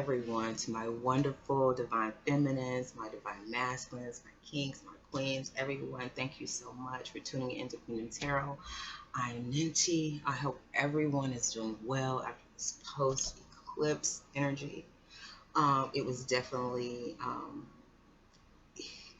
everyone to my wonderful divine feminines, my divine masculines, my kings, my queens, everyone. Thank you so much for tuning in to Queen Tarot. I'm Ninti. I hope everyone is doing well after this post eclipse energy. It was definitely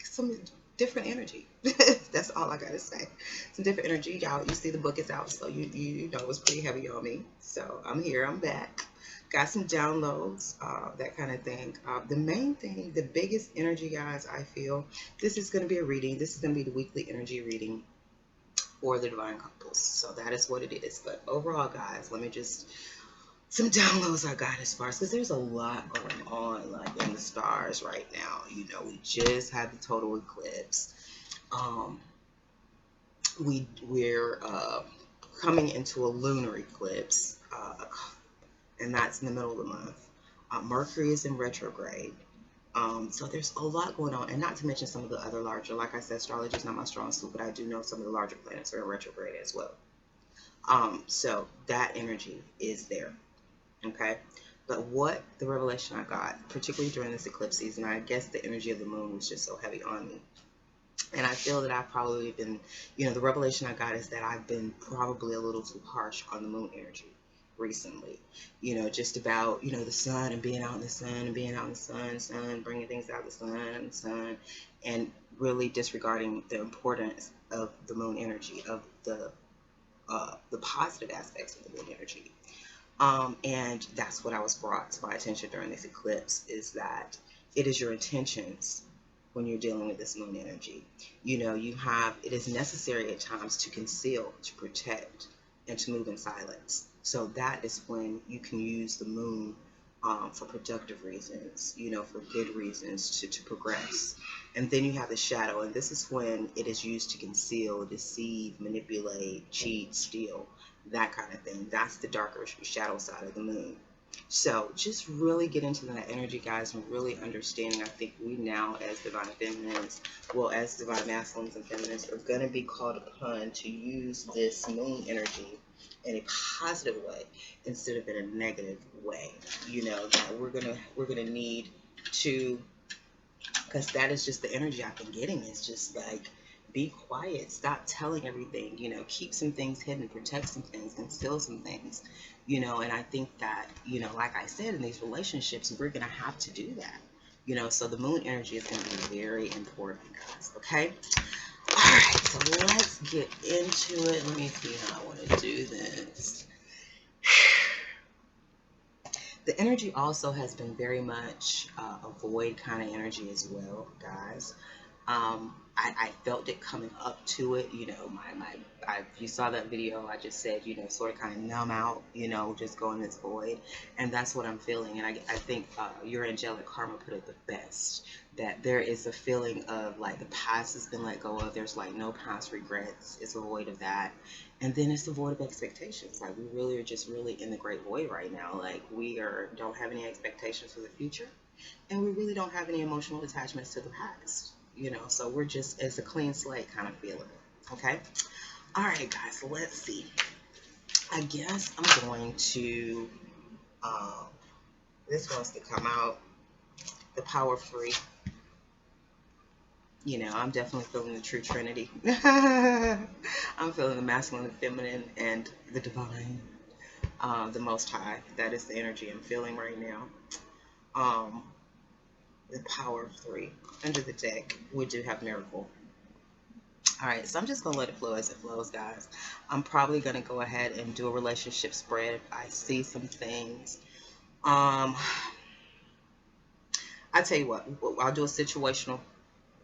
some different energy. That's all I gotta say. Some different energy, y'all. You see the book is out, so you know it was pretty heavy on me. So I'm here. I'm back. Got some downloads, that kind of thing. The main thing, the biggest energy, guys, I feel this is going to be a reading. This is going to be the weekly energy reading for the divine couples. So that is what it is. But overall, guys, let me just some downloads I got as far as because there's a lot going on like in the stars right now. You know, we just had the total eclipse. We're coming into a lunar eclipse, and that's in the middle of the month. Mercury is in retrograde. So there's a lot going on, and not to mention some of the other larger, like I said, astrology is not my strong suit, but I do know some of the larger planets are in retrograde as well. So that energy is there. Okay, but what the revelation I got, particularly during this eclipse season, I guess the energy of the moon was just so heavy on me. And I feel that I've probably been, the revelation I got is that I've been probably a little too harsh on the moon energy recently. Just about, the sun and being out in the sun and being out in the sun, bringing things out of the sun, and really disregarding the importance of the moon energy, of the positive aspects of the moon energy. And that's what I was brought to my attention during this eclipse, is that it is your intentions when you're dealing with this moon energy. It is necessary at times to conceal, to protect, and to move in silence. So that is when you can use the moon for productive reasons, for good reasons, to progress. And then you have the shadow, and this is when it is used to conceal, deceive, manipulate, cheat, steal, that kind of thing. That's the darker shadow side of the moon. So just really get into that energy, guys, and really understanding. I think we now, as divine feminines, as divine masculines and feminines, are going to be called upon to use this moon energy in a positive way instead of in a negative way. That we're gonna need to, because that is just the energy I've been getting. It's just like, be quiet, stop telling everything, keep some things hidden, protect some things, conceal some things, and I think that, like I said, in these relationships, we're going to have to do that, so the moon energy is going to be very important, guys, okay? All right, so let's get into it. Let me see how I want to do this. The energy also has been very much a void kind of energy as well, guys. I felt it coming up to it, you saw that video, I just said, sort of kind of numb out, just go in this void, and that's what I'm feeling. And I think your angelic karma put it the best, that there is a feeling of like the past has been let go of, there's like no past regrets, it's a void of that. And then it's the void of expectations. Like, we really are just really in the great void right now. Like, we don't have any expectations for the future, and we really don't have any emotional attachments to the past. So we're just as a clean slate kind of feeling, okay? All right, guys, so let's see. I guess I'm going to, this wants to come out, the power of 3. I'm definitely feeling the true trinity. I'm feeling the masculine, the feminine, and the divine, the most high. That is the energy I'm feeling right now. The power of 3. Under the deck, we do have miracle. All right, so I'm just going to let it flow as it flows, guys. I'm probably going to go ahead and do a relationship spread if I see some things. I tell you what, I'll do a situational,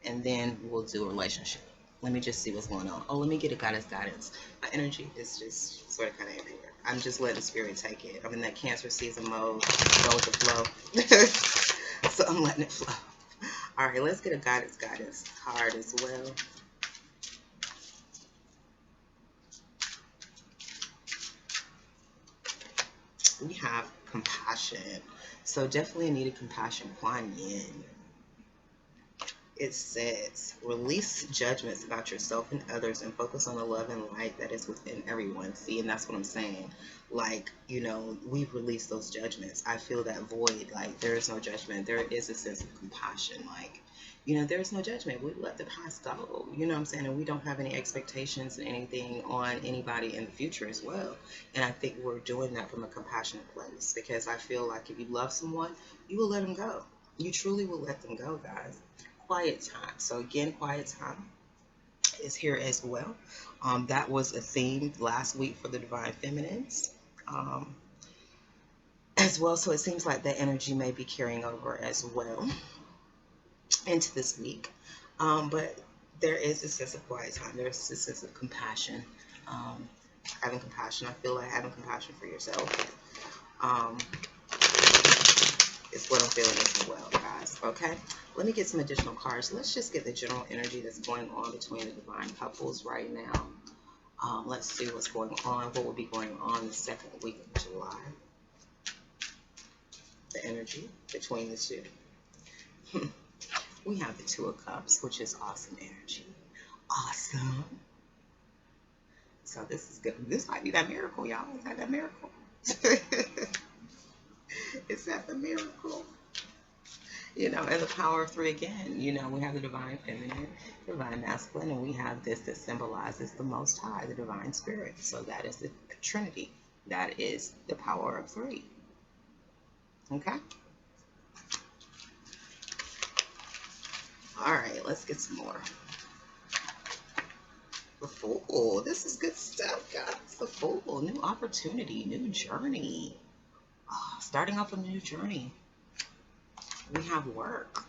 and then we'll do a relationship. Let me just see what's going on. Oh, let me get a guidance. My energy is just sort of kind of everywhere. I'm just letting spirit take it. I'm in that Cancer season mode, go with the flow. So I'm letting it flow. All right, let's get a guidance card as well. We have compassion. So definitely needed compassion. Kuan Yin it says, release judgments about yourself and others and focus on the love and light that is within everyone. See, and that's what I'm saying. Like, we've released those judgments. I feel that void. Like, there is no judgment. There is a sense of compassion. Like, there's no judgment. We let the past go. You know what I'm saying? And we don't have any expectations and anything on anybody in the future as well. And I think we're doing that from a compassionate place, because I feel like if you love someone, you will let them go. You truly will let them go, guys. Quiet time. So again, quiet time is here as well. That was a theme last week for the Divine Feminines as well. So it seems like that energy may be carrying over as well into this week. But there is a sense of quiet time. There's a sense of compassion. Having compassion. I feel like having compassion for yourself is what I'm feeling as well, guys. Okay, let me get some additional cards. Let's just get the general energy that's going on between the divine couples right now. Let's see what's going on. What will be going on the second week of July? The energy between the two. We have the Two of Cups, which is awesome energy. Awesome. So this is good. This might be that miracle, y'all. Is that miracle? Is that the miracle? And the power of 3 again. We have the divine feminine, divine masculine, and we have this that symbolizes the Most High, the divine spirit. So that is the Trinity. That is the power of 3. Okay? All right, let's get some more. The Fool. This is good stuff, guys. The Fool. New opportunity, new journey. Starting off a new journey. We have work.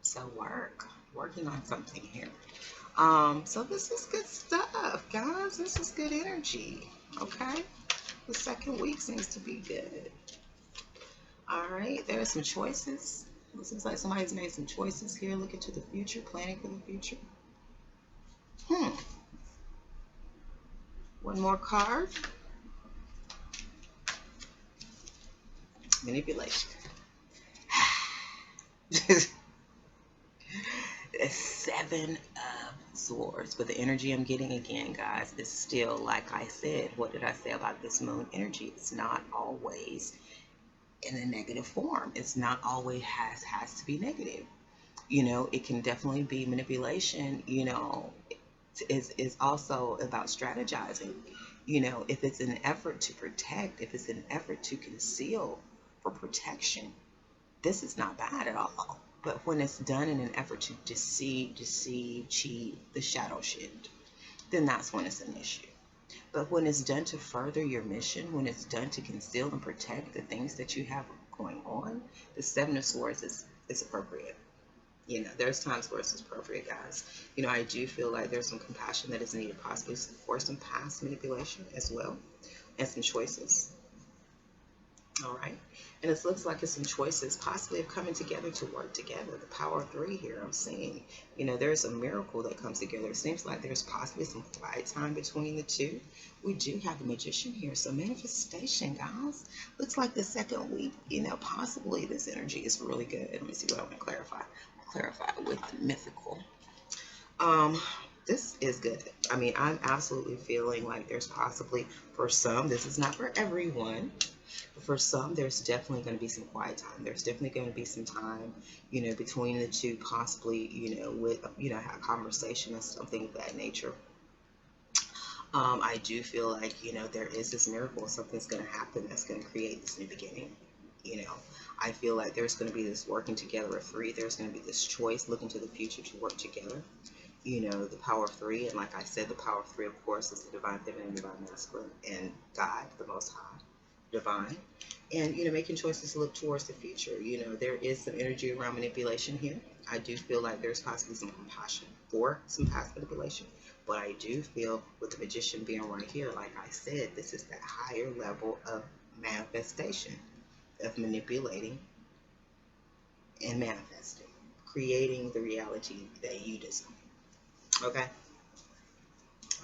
So working on something here. So this is good stuff, guys. This is good energy. Okay. The second week seems to be good. All right. There are some choices. It seems like somebody's made some choices here. Looking to the future, planning for the future. One more card. Manipulation. The 7 of Swords, but the energy I'm getting again, guys, is still, like I said, what did I say about this moon energy? It's not always in a negative form. It's not always has to be negative. It can definitely be manipulation. Is also about strategizing. If it's an effort to protect, if it's an effort to conceal for protection, this is not bad at all. But when it's done in an effort to deceive, cheat, the shadow shift, then that's when it's an issue. But when it's done to further your mission, when it's done to conceal and protect the things that you have going on, the 7 of Swords is appropriate. There's times where it's appropriate, guys. I do feel like there's some compassion that is needed, possibly for some past manipulation as well, and some choices. All right. And it looks like it's some choices possibly of coming together to work together. The power of 3 here, I'm seeing. There's a miracle that comes together. It seems like there's possibly some quiet time between the two. We do have the Magician here. So manifestation, guys. Looks like the second week, possibly this energy is really good. Let me see what I want to clarify. Clarify with mythical. This is good. I mean, I'm absolutely feeling like there's possibly, for some, this is not for everyone, but for some, there's definitely going to be some quiet time. There's definitely going to be some time, between the two, possibly, with, a conversation or something of that nature. I do feel like, there is this miracle. Something's going to happen that's going to create this new beginning. I feel like there's going to be this working together of 3. There's going to be this choice, looking to the future to work together. The power of 3. And like I said, the power of 3, of course, is the divine feminine, divine masculine, and God, the Most High, divine. And, making choices to look towards the future. There is some energy around manipulation here. I do feel like there's possibly some compassion for some past manipulation. But I do feel with the Magician being right here, like I said, this is that higher level of manifestation, of manipulating and manifesting, creating the reality that you desire. Okay?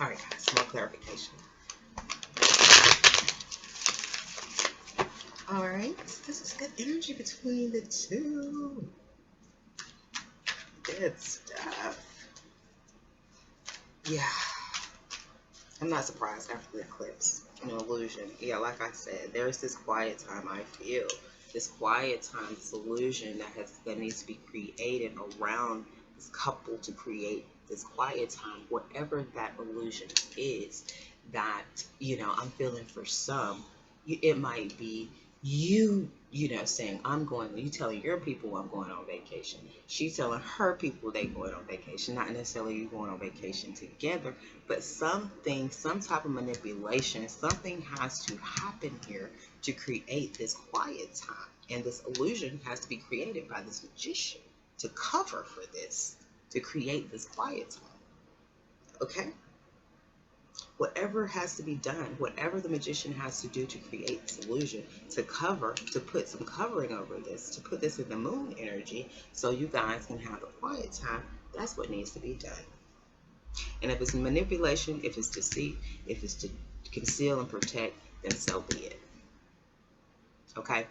All right, guys, more clarification. All right, this is good energy between the two. Good stuff. Yeah. I'm not surprised after the eclipse. Illusion. Yeah, like I said, there's this quiet time I feel. This quiet time, this illusion that needs to be created around this couple to create this quiet time, whatever that illusion is that, I'm feeling for some. It might be saying, you telling your people I'm going on vacation. She's telling her people they going on vacation, not necessarily you going on vacation together, but something, some type of manipulation, something has to happen here to create this quiet time. And this illusion has to be created by this magician to cover for this, to create this quiet time. Okay? Whatever has to be done, whatever the magician has to do to create this illusion, to cover, to put some covering over this, to put this in the moon energy so you guys can have a quiet time, that's what needs to be done. And if it's manipulation, if it's deceit, if it's to conceal and protect, then so be it. Okay?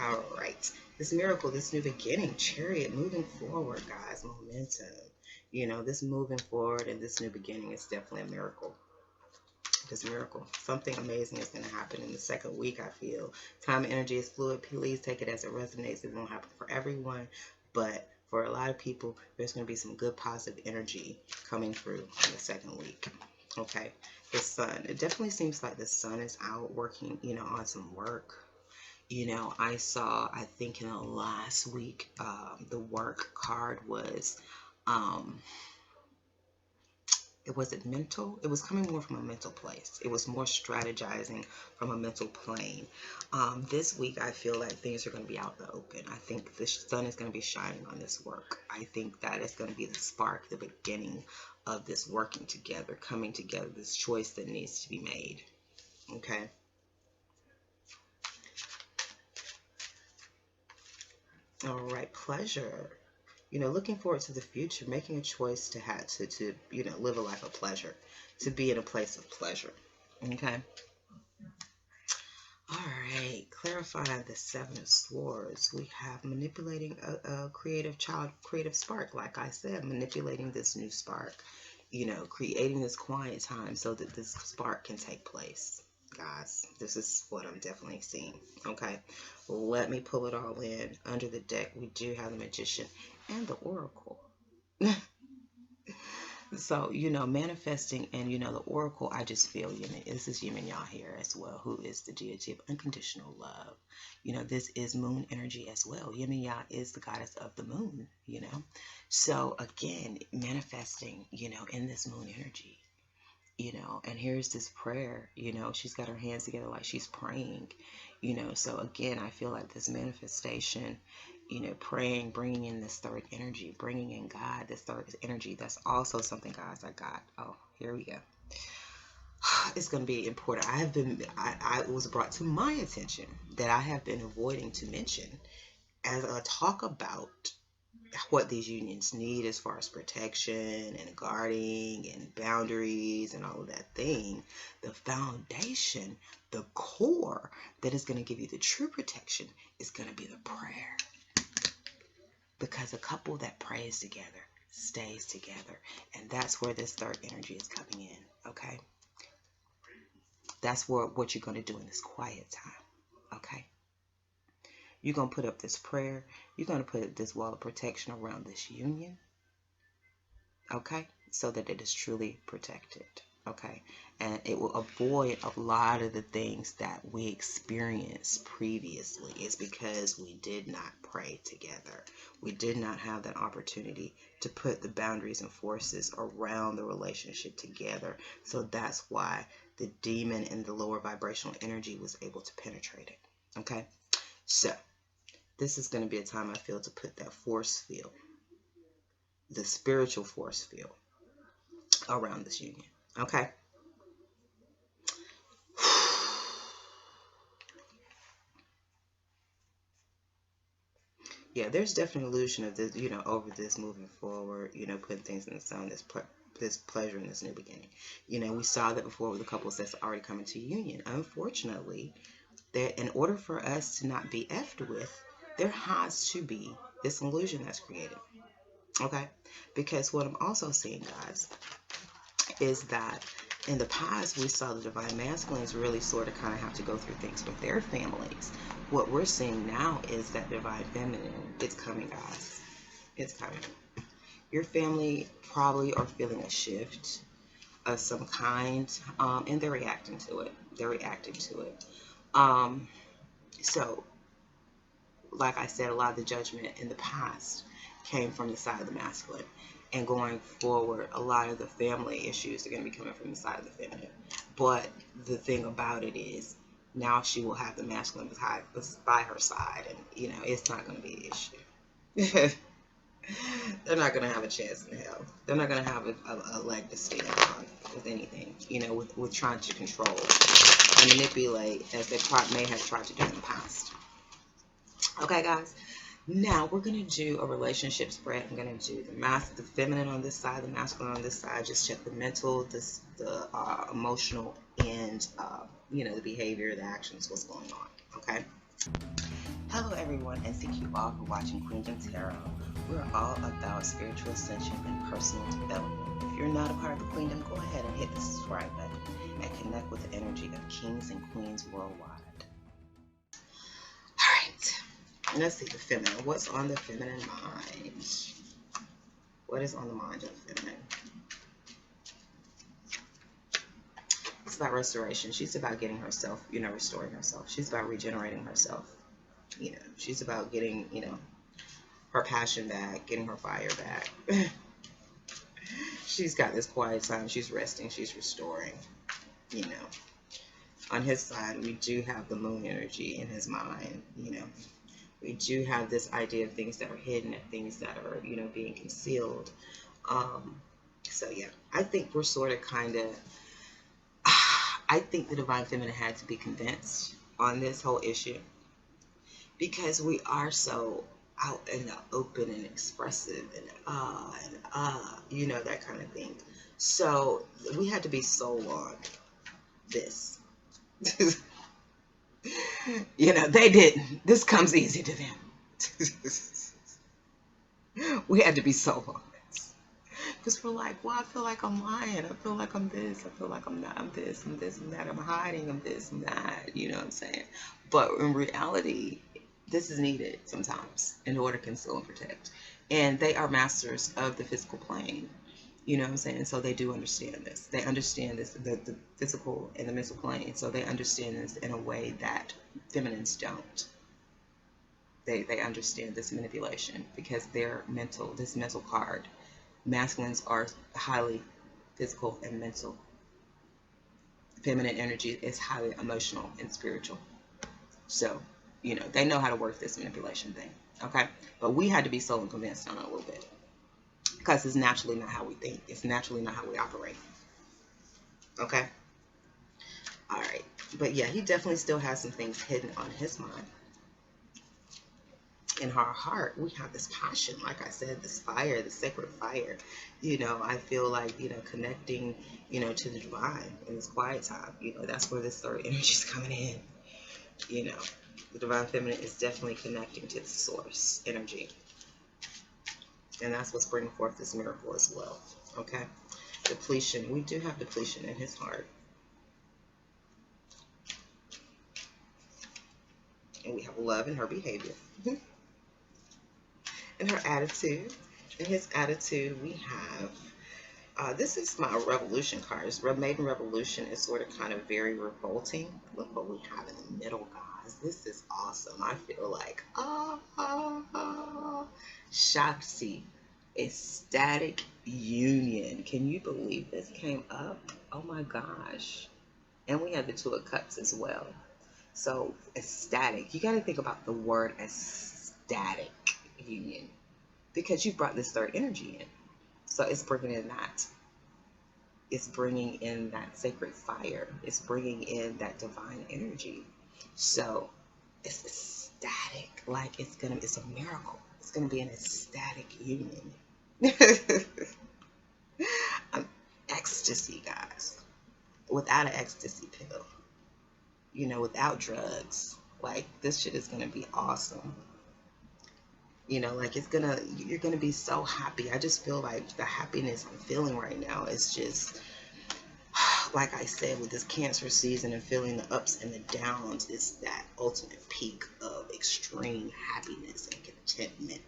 All right. This miracle, this new beginning, chariot, moving forward, guys, momentum. This moving forward and this new beginning is definitely a miracle. This miracle. Something amazing is going to happen in the second week, I feel. Time and energy is fluid. Please take it as it resonates. It won't happen for everyone, but for a lot of people, there's going to be some good positive energy coming through in the second week. Okay. The sun. It definitely seems like the sun is out working, on some work. I think in the last week, the work card was, it wasn't mental. It was coming more from a mental place. It was more strategizing from a mental plane. This week, I feel like things are going to be out in the open. I think the sun is going to be shining on this work. I think that is going to be the spark, the beginning of this working together, coming together, this choice that needs to be made. Okay. All right. Pleasure. Looking forward to the future, making a choice to live a life of pleasure, to be in a place of pleasure. Okay. All right. Clarifying the Seven of Swords. We have manipulating a creative spark. Like I said, manipulating this new spark. Creating this quiet time so that this spark can take place. Guys, this is what I'm definitely seeing. Okay. Let me pull it all in. Under the deck, we do have the Magician and the Oracle. So, manifesting and, the Oracle, I just feel, this is Yin and Yang here as well, who is the deity of unconditional love. This is moon energy as well. Yin and Yang is the goddess of the moon, So, again, manifesting, in this moon energy, and here's this prayer, she's got her hands together like she's praying, so again, I feel like this manifestation, praying, bringing in this third energy, bringing in God, this third energy. That's also something, guys, I got. Oh, here we go. It's going to be important. I was brought to my attention that I have been avoiding to mention as I talk about what these unions need as far as protection and guarding and boundaries and all of that thing. The foundation, the core that is going to give you the true protection is going to be the prayer. Because a couple that prays together stays together. And that's where this third energy is coming in. Okay? That's what you're going to do in this quiet time. Okay? You're going to put up this prayer. You're going to put this wall of protection around this union. Okay? So that it is truly protected. Okay? And it will avoid a lot of the things that we experienced previously. It's because we did not pray together. We did not have that opportunity to put the boundaries and forces around the relationship together. So that's why the demon and the lower vibrational energy was able to penetrate it. Okay? So, this is going to be a time I feel to put that force field, the spiritual force field, around this union. Okay? Yeah, there's definitely an illusion of this, over this moving forward, putting things in the sun, this pleasure in this new beginning. We saw that before with the couples that's already coming to union. Unfortunately, That in order for us to not be effed with, there has to be this illusion that's created. Okay? Because what I'm also seeing, guys, is that in the past we saw the divine masculines really sort of kind of have to go through things with their families. What we're seeing now is that divine feminine, it's coming, guys. It's coming. Your family probably are feeling a shift of some kind, and they're reacting to it. They're reacting to it. So, like I said, a lot of the judgment in the past came from the side of the masculine. And going forward, a lot of the family issues are going to be coming from the side of the feminine. But the thing about it is, now she will have the masculine by her side, and it's not going to be an issue. They're not going to have a chance in hell. They're not going to have a leg to stand on with anything, with trying to control and manipulate as they may have tried to do in the past. Okay, guys. Now we're going to do a relationship spread. I'm going to do the feminine on this side, the masculine on this side. Just check the mental, the emotional, and the behavior, the actions, what's going on. Okay. Hello, everyone, and thank you all for watching Queendom Tarot. We're all about spiritual ascension and personal development. If you're not a part of the Queendom, go ahead and hit the subscribe button and connect with the energy of kings and queens worldwide. Let's see the feminine. What's on the feminine mind? What is on the mind of the feminine? It's about restoration. She's about getting herself, restoring herself. She's about regenerating herself. She's about getting, her passion back, getting her fire back. She's got this quiet time. She's resting. She's restoring. On his side, we do have the moon energy in his mind. We do have this idea of things that are hidden and things that are, being concealed. So yeah, I think we're sort of I think the divine feminine had to be convinced on this whole issue because we are so out in the open and expressive and that kind of thing. So we had to be sold on this. They didn't. This comes easy to them. We had to be sold on this. Because we're like, well, I feel like I'm lying. I feel like I'm this. I feel like I'm not. I'm this. I'm this and that. I'm hiding. I'm this and that. You know what I'm saying? But in reality, this is needed sometimes in order to conceal and protect. And they are masters of the physical plane. You know what I'm saying? So they do understand this. They understand this, the physical and the mental plane. So they understand this in a way that feminines don't. They understand this manipulation because they're mental, this mental card. Masculines are highly physical and mental. Feminine energy is highly emotional and spiritual. So, they know how to work this manipulation thing. Okay? But we had to be sold and convinced on it a little bit. Because it's naturally not how we think. It's naturally not how we operate. Okay? Alright. But yeah, he definitely still has some things hidden on his mind. In our heart, we have this passion. Like I said, this fire, the sacred fire. I feel like, connecting, to the divine in this quiet time. That's where this third energy is coming in. The divine feminine is definitely connecting to the source energy. And that's what's bringing forth this miracle as well. Okay? Depletion. We do have depletion in his heart. And we have love in her behavior. And her attitude. In his attitude, we have... this is my revolution card. Maiden Revolution is sort of kind of very revolting. Look what we have in the middle, guys. This is awesome. I feel like... Shakti. Ecstatic union. Can you believe this came up? Oh my gosh. And we have the Two of Cups as well. So ecstatic. You got to think about the word ecstatic union. Because you brought this third energy in. So it's bringing in that. It's bringing in that sacred fire. It's bringing in that divine energy. So it's ecstatic. Like it's a miracle. It's going to be an ecstatic union. Ecstasy, guys. Without an ecstasy pill. you know, without drugs. Like, this shit is gonna be awesome. You know, like, you're gonna be so happy. I just feel like the happiness I'm feeling right now is just, like I said, with this Cancer season and feeling the ups and the downs, it's that ultimate peak of extreme happiness and contentment.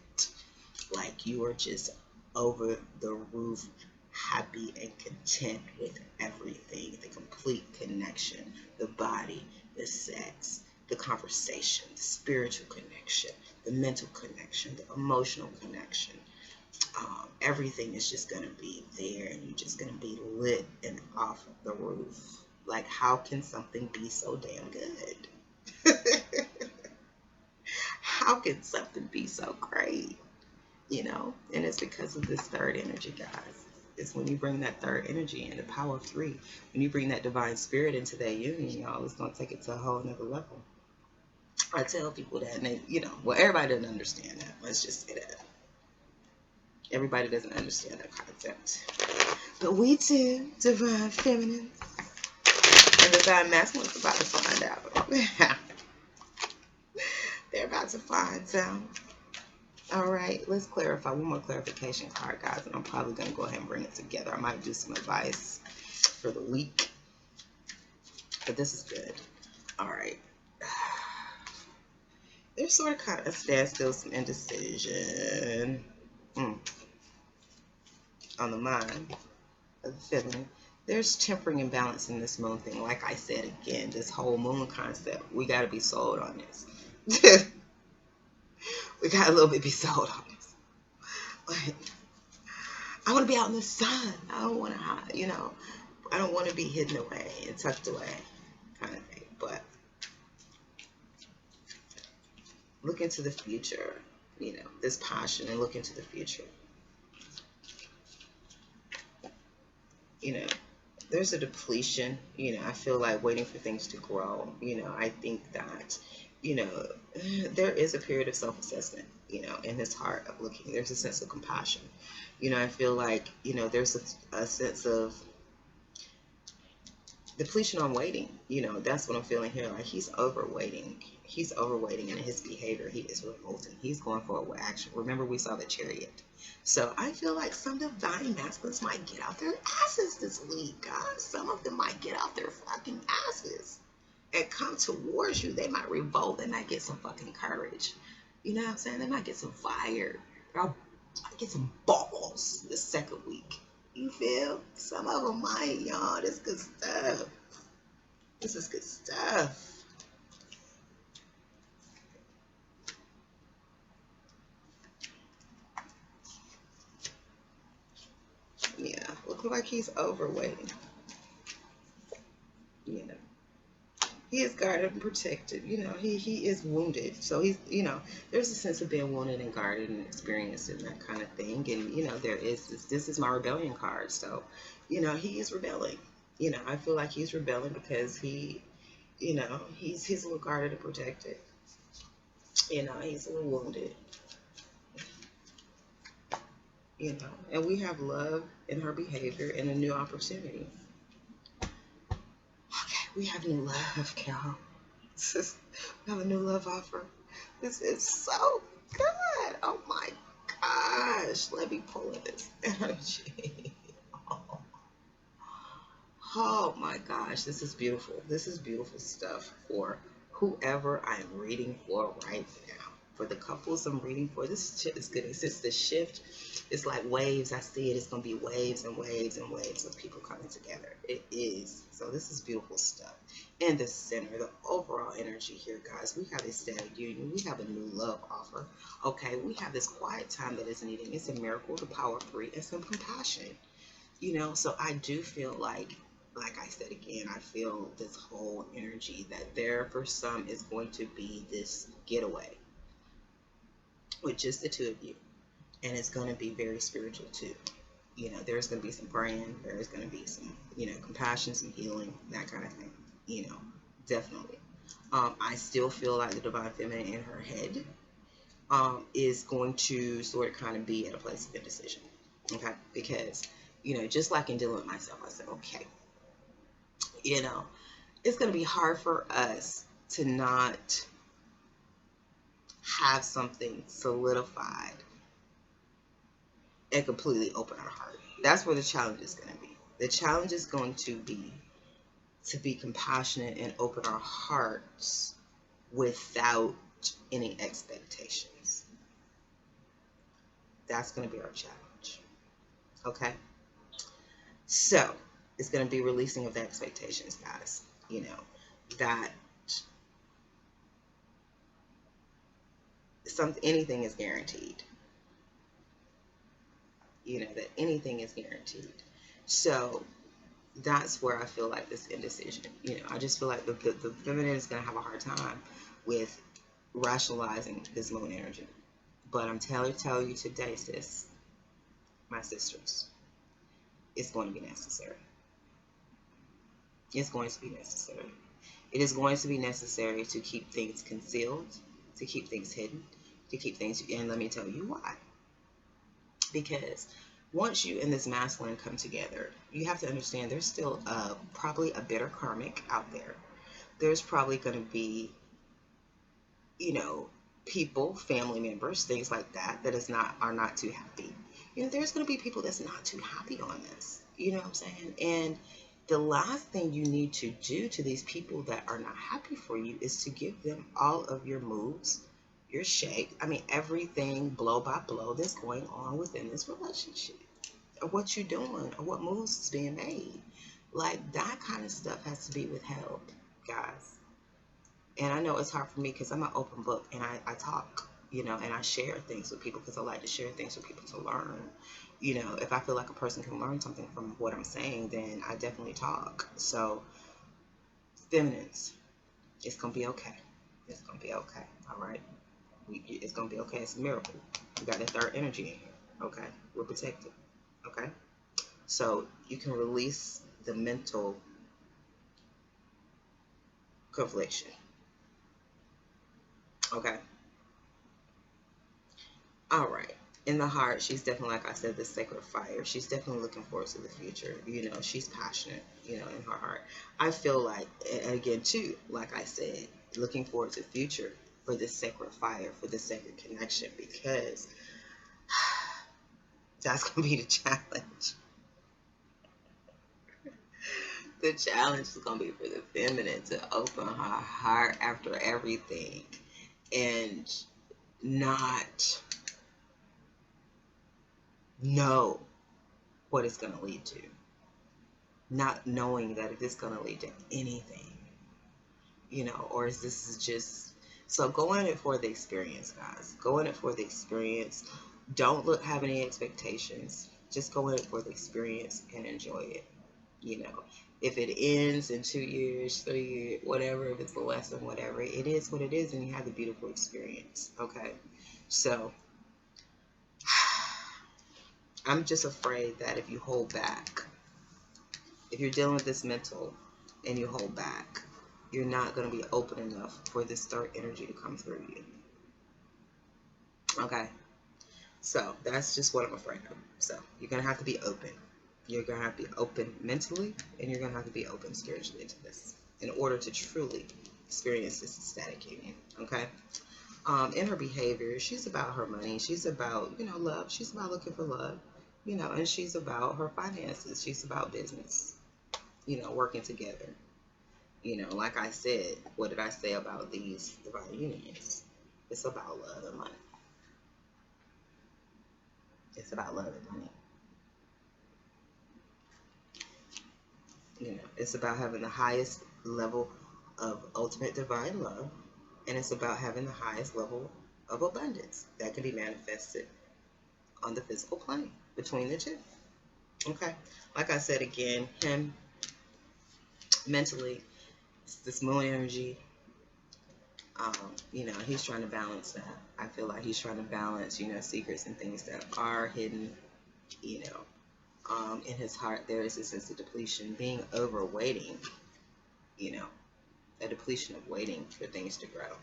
Like, you are just over the roof happy and content with everything, the complete connection, the body, the sex, the conversation, the spiritual connection, the mental connection, the emotional connection. Everything is just going to be there, and you're just going to be lit and off the roof. Like, how can something be so damn good? How can something be so great? You know, and it's because of this third energy, guys. It's when you bring that third energy in, the power of three. When you bring that divine spirit into that union, y'all, it's going to take it to a whole nother level. I tell people that, and they, you know, well, everybody doesn't understand that. Let's just say that. Everybody doesn't understand that concept. But we do, divine feminine and divine masculine, is about to find out. They're about to find out. All right, let's clarify. One more clarification card, guys, and I'm probably going to go ahead and bring it together. I might do some advice for the week, but this is good. All right. There's sort of kind of a standstill, some indecision on the mind of the feminine. There's tempering and balancing this moon thing. Like I said again, this whole moon concept, we got to be sold on this. We got to a little bit be sold on this. Like, I want to be out in the sun. I don't want to hide, you know. I don't want to be hidden away and tucked away, kind of thing. But look into the future, you know, this passion, and look into the future. You know, there's a depletion. You know, I feel like waiting for things to grow. You know, I think that, you know, there is a period of self-assessment, you know, in his heart of looking. There's a sense of compassion. You know, I feel like, you know, there's a sense of depletion on waiting. You know, that's what I'm feeling here. Like, he's overwaiting. He's overwaiting in his behavior. He is revolting. He's going for action. Remember, we saw the Chariot. So I feel like some divine masculines might get out their asses this week, guys. Some of them might get out their fucking asses and come towards you. They might revolt. They might get some fucking courage. You know what I'm saying? They might get some fire. They'll get some balls this second week. You feel? Some of them might, y'all. This is good stuff. This is good stuff. Yeah, look like he's overweight. You know, he is guarded and protected. You know, he is wounded. So he's, you know, there's a sense of being wounded and guarded and experienced and that kind of thing. And, you know, there is this is my rebellion card. So, you know, he is rebelling. You know, I feel like he's rebelling because he, you know, he's a little guarded and protected. You know, he's a little wounded. You know, and we have love in her behavior and a new opportunity. Okay, we have new love, Carol. We have a new love offer. This is so good. Oh my gosh. Let me pull in this energy. Oh my gosh. This is beautiful. This is beautiful stuff for whoever I'm reading for right now. For the couples I'm reading for, this shit is good. Since the shift is like waves, I see it. It's going to be waves and waves and waves of people coming together. It is. So this is beautiful stuff. In the center, the overall energy here, guys, we have a static union. We have a new love offer. Okay, we have this quiet time that is needed. It's a miracle, the power of three, and some compassion. You know, so I do feel like I said again, I feel this whole energy that there for some is going to be this getaway with just the two of you, and it's going to be very spiritual too. You know, there's going to be some praying, there's going to be some, you know, compassion, some healing, that kind of thing. You know, definitely. I still feel like the divine feminine in her head is going to sort of kind of be at a place of indecision. Okay, because, you know, just like in dealing with myself, I said, okay, you know, it's going to be hard for us to not have something solidified and completely open our heart. That's where the challenge is going to be. The challenge is going to be compassionate and open our hearts without any expectations. That's going to be our challenge. Okay? So, it's going to be releasing of the expectations, guys. You know, that anything is guaranteed. You know, that anything is guaranteed. So, that's where I feel like this indecision. You know, I just feel like the feminine is going to have a hard time with rationalizing this moon energy. But I'm telling you today, sis, my sisters, it's going to be necessary. It's going to be necessary. It is going to be necessary to keep things concealed, to keep things hidden, to keep things, and let me tell you why. Because once you and this masculine come together, you have to understand there's still probably a bitter karmic out there. There's probably going to be, you know, people, family members, things like that, are not too happy. You know, there's going to be people that's not too happy on this. You know what I'm saying? And the last thing you need to do to these people that are not happy for you is to give them all of your moves, your shake. I mean, everything blow by blow that's going on within this relationship, or what you're doing, or what moves is being made. Like, that kind of stuff has to be withheld, guys. And I know it's hard for me because I'm an open book, and I talk, you know, and I share things with people because I like to share things with people to learn. You know, if I feel like a person can learn something from what I'm saying, then I definitely talk. So, feminines, it's going to be okay. It's going to be okay. All right? It's going to be okay. It's a miracle. We got that third energy in here. Okay? We're protected. Okay? So, you can release the mental confliction. Okay? All right. In the heart, she's definitely, like I said, the sacred fire. She's definitely looking forward to the future. You know, she's passionate, you know, in her heart. I feel like, and again, too, like I said, looking forward to the future for this sacred fire, for this sacred connection, because that's going to be the challenge. The challenge is going to be for the feminine to open her heart after everything and not know what it's going to lead to. Not knowing that if it's going to lead to anything, you know, or is this just, so go in it for the experience, guys. Go in it for the experience. Don't have any expectations. Just go in it for the experience and enjoy it. You know, if it ends in 2 years, 3 years, whatever, if it's a lesson, whatever, it is what it is, and you have the beautiful experience. Okay, so I'm just afraid that if you hold back, if you're dealing with this mental and you hold back, you're not going to be open enough for this third energy to come through you. Okay, so that's just what I'm afraid of. So you're going to have to be open. You're going to have to be open mentally, and you're going to have to be open spiritually to this in order to truly experience this ecstatic union. Okay. In her behavior, she's about her money. She's about, you know, love. She's about looking for love, you know, and she's about her finances. She's about business, you know, working together. You know, like I said, what did I say about these divine unions? It's about love and money. It's about love and money. You know, it's about having the highest level of ultimate divine love, and it's about having the highest level of abundance that can be manifested on the physical plane between the two. Okay, like I said again, him mentally, this moon energy, you know, he's trying to balance that. I feel like he's trying to balance, you know, secrets and things that are hidden, you know. In his heart, there is a sense of depletion, being overweighting, you know, a depletion of waiting for things to grow.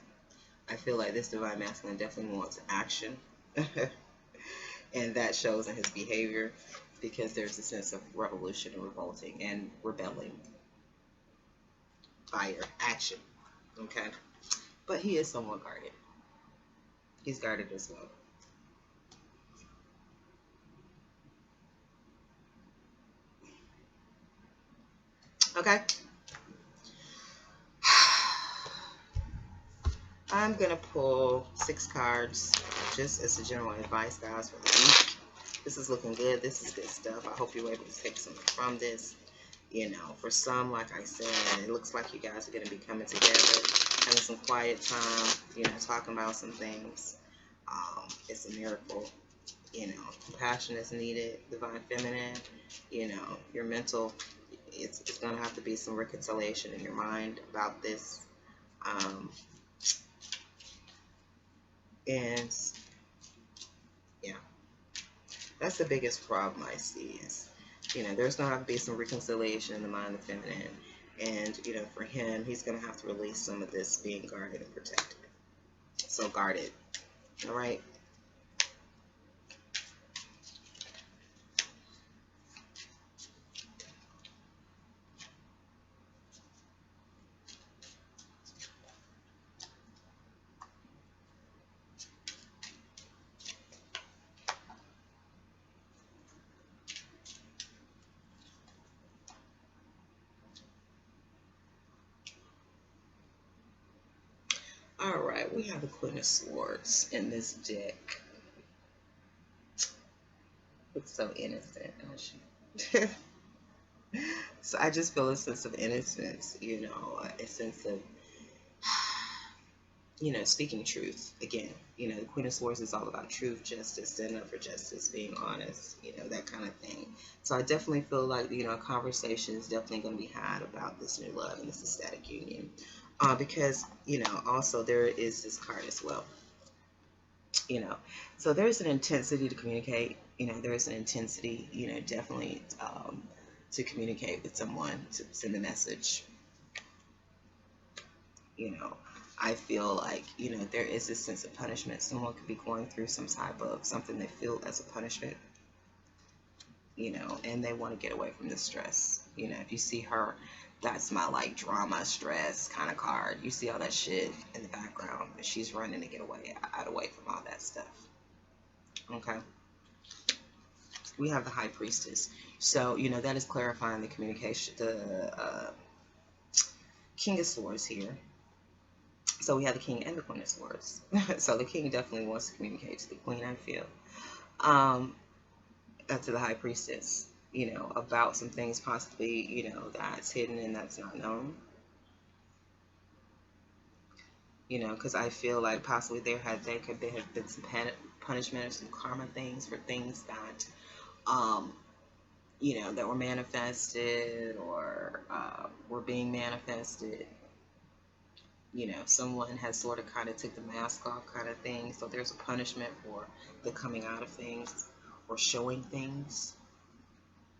I feel like this divine masculine definitely wants action, and that shows in his behavior, because there's a sense of revolution and revolting and rebelling. fire, action. Okay? But he is somewhat guarded. He's guarded as well. Okay? I'm going to pull 6 cards just as a general advice, guys, for the week. This is looking good. This is good stuff. I hope you're able to take something from this. You know, for some, like I said, it looks like you guys are going to be coming together, having some quiet time, you know, talking about some things. It's a miracle. You know, compassion is needed, divine feminine. You know, your mental, it's going to have to be some reconciliation in your mind about this. And yeah, that's the biggest problem I see is, you know, there's going to have to be some reconciliation in the mind of the feminine. And, you know, for him, he's going to have to release some of this being guarded and protected. So guarded. All right. All right, we have the Queen of Swords in this deck. Looks so innocent, don't she? So I just feel a sense of innocence, you know, a sense of, you know, speaking truth. Again, you know, the Queen of Swords is all about truth, justice, standing up for justice, being honest, you know, that kind of thing. So I definitely feel like, you know, a conversation is definitely going to be had about this new love and this ecstatic union. Because, you know, also there is this card as well. You know, so there's an intensity to communicate. You know, there's an intensity, you know, definitely to communicate with someone, to send a message. You know, I feel like, you know, there is this sense of punishment. Someone could be going through some type of something they feel as a punishment, you know, and they want to get away from the stress. You know, if you see her, that's my like drama, stress kind of card. You see all that shit in the background, but she's running to get away from all that stuff. Okay. We have the High Priestess. So, you know, that is clarifying the communication, the King of Swords here. So we have the King and the Queen of Swords. So the King definitely wants to communicate to the Queen, I feel. To the High Priestess, you know, about some things possibly, you know, that's hidden and that's not known. You know, because I feel like possibly there could have been some punishment or some karma things for things that, you know, that were manifested or were being manifested. You know, someone has sort of kind of took the mask off kind of thing. So there's a punishment for the coming out of things or showing things,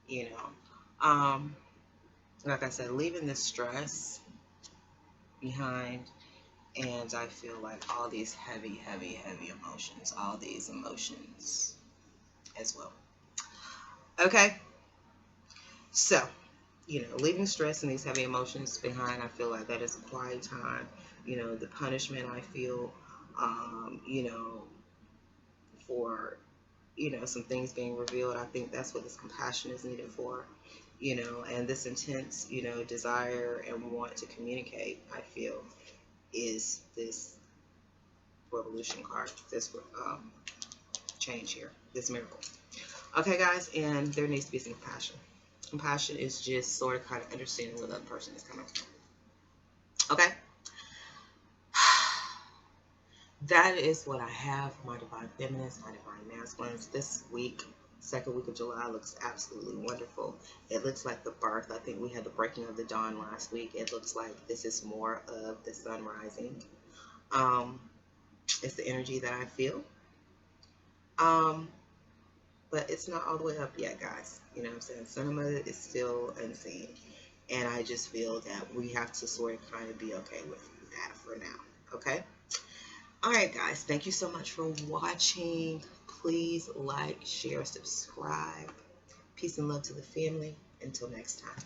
you know. Like I said, leaving the stress behind. And I feel like all these heavy emotions, all these emotions as well. Okay. So, you know, leaving stress and these heavy emotions behind, I feel like that is a quiet time. You know, the punishment I feel, you know, for, you know, some things being revealed. I think that's what this compassion is needed for, you know, and this intense, you know, desire and want to communicate, I feel, is this revolution card, this change here, this miracle. Okay, guys, and there needs to be some compassion. Compassion is just sort of kind of understanding where the other person is coming from. Okay? That is what I have for my divine feminines, my divine masculines. This week, second week of July, looks absolutely wonderful. It looks like the birth. I think we had the breaking of the dawn last week. It looks like this is more of the sun rising. It's the energy that I feel. But it's not all the way up yet, guys. You know what I'm saying? Cinema is still unseen. And I just feel that we have to sort of kind of be okay with that for now. Okay? Alright, guys. Thank you so much for watching. Please like, share, subscribe. Peace and love to the family. Until next time.